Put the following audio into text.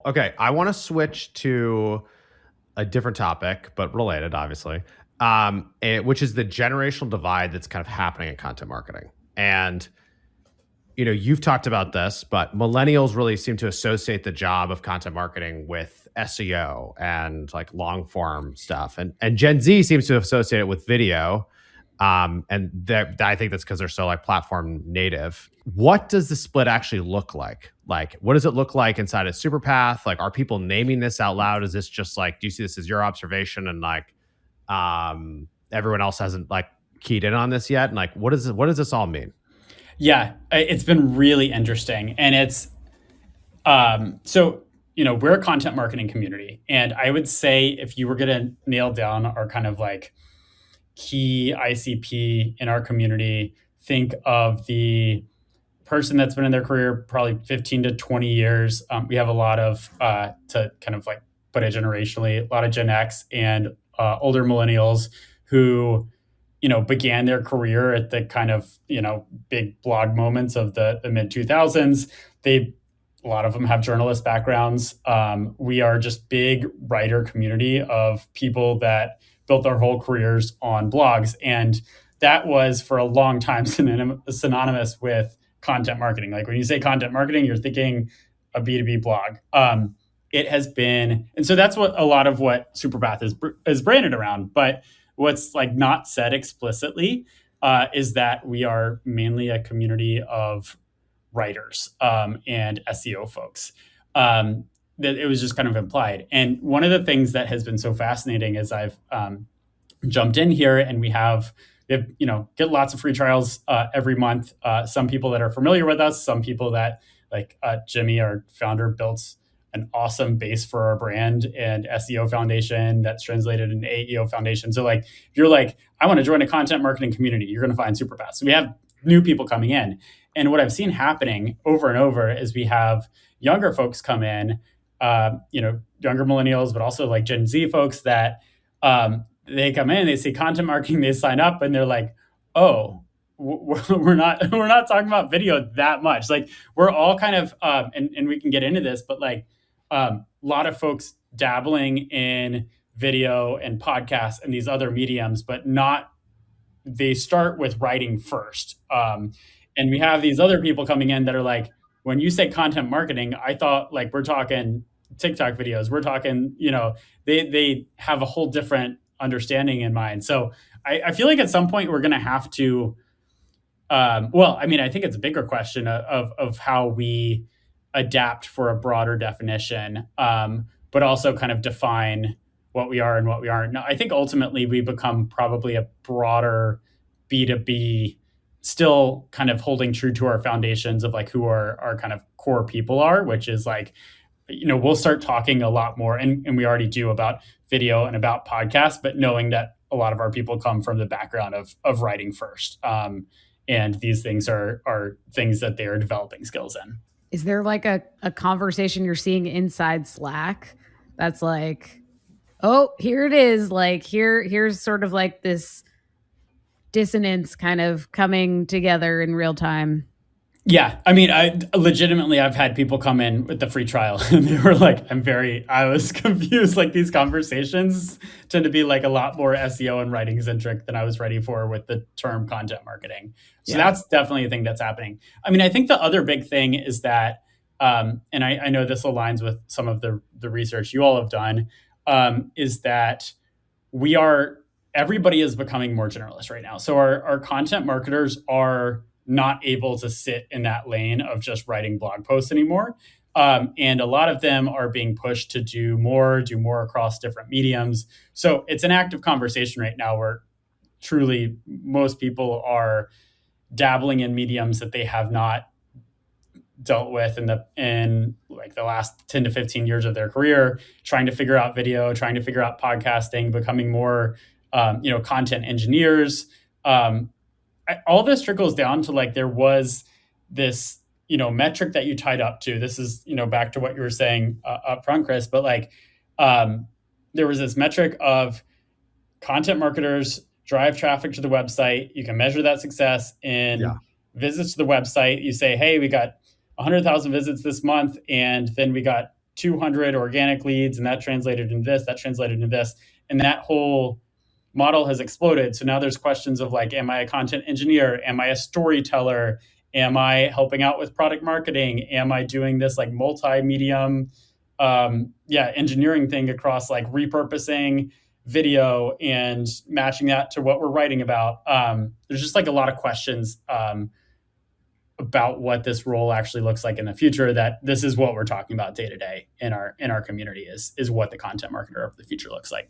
Okay, I want to switch to a different topic, but related, obviously, which is the generational divide that's kind of happening in content marketing. And you've talked about this, but millennials really seem to associate the job of content marketing with SEO and like long form stuff, and Gen Z seems to associate it with video. And I think that's because they're so like platform native. What does the split actually look like? Like, what does it look like inside of Superpath? Like, are people naming this out loud? Is this just like, do you see this as your observation and like, everyone else hasn't like keyed in on this yet? And like, what does this all mean? Yeah, it's been really interesting. And it's, we're a content marketing community. And I would say if you were going to nail down our kind of like key ICP in our community, think of the person that's been in their career probably 15 to 20 years. We have a lot of, to kind of like put it generationally, a lot of Gen X and older millennials who, began their career at the kind of, big blog moments of the mid 2000s. A lot of them have journalist backgrounds. We are just big writer community of people that built their whole careers on blogs. And that was for a long time synonymous with content marketing. Like when you say content marketing, you're thinking a B2B blog. It has been, and so that's what a lot of what Superpath is branded around. But what's like not said explicitly is that we are mainly a community of writers and SEO folks. That it was just kind of implied. And one of the things that has been so fascinating is I've jumped in here and we get lots of free trials every month. Some people that are familiar with us, some people that like Jimmy, our founder, built an awesome base for our brand and SEO foundation that's translated into AEO foundation. So like, if you're like, I want to join a content marketing community, you're going to find Superpath. So we have new people coming in. And what I've seen happening over and over is we have younger folks come in, younger millennials, but also like Gen Z folks that they come in, they see content marketing, they sign up and they're like, oh, we're not talking about video that much. Like we're all kind of, and we can get into this, but like a lot of folks dabbling in video and podcasts and these other mediums, but they start with writing first. And we have these other people coming in that are like, when you say content marketing, I thought like we're talking TikTok videos. We're talking, they have a whole different understanding in mind. So I feel like at some point we're going to have to, I think it's a bigger question of how we adapt for a broader definition, but also kind of define what we are and what we aren't. Now, I think ultimately we become probably a broader B2B, still kind of holding true to our foundations of like who our kind of core people are, which is like, we'll start talking a lot more, and we already do, about video and about podcasts, but knowing that a lot of our people come from the background of writing first. And these things are things that they are developing skills in. Is there like a conversation you're seeing inside Slack that's like, oh, here it is. Like here's sort of like this dissonance kind of coming together in real time? Yeah. I mean, I've had people come in with the free trial and they were like, I was confused. Like these conversations tend to be like a lot more SEO and writing centric than I was ready for with the term content marketing. So That's definitely a thing that's happening. I mean, I think the other big thing is that, and I know this aligns with some of the research you all have done, is that everybody is becoming more generalist right now. So our content marketers are not able to sit in that lane of just writing blog posts anymore. And a lot of them are being pushed to do more across different mediums. So it's an active conversation right now where truly most people are dabbling in mediums that they have not dealt with in like the last 10 to 15 years of their career, trying to figure out video, trying to figure out podcasting, becoming more, content engineers. All this trickles down to like, there was this, metric that you tied up to. This is, back to what you were saying up front, Chris, but like, there was this metric of content marketers drive traffic to the website. You can measure that success in visits to the website. You say, hey, we got 100,000 visits this month, and then we got 200 organic leads, and that translated into this, that translated into this. And that whole model has exploded. So now there's questions of like, am I a content engineer? Am I a storyteller? Am I helping out with product marketing? Am I doing this like multi-medium engineering thing across like repurposing video and matching that to what we're writing about? There's just like a lot of questions about what this role actually looks like in the future, that this is what we're talking about day to day in our community is what the content marketer of the future looks like.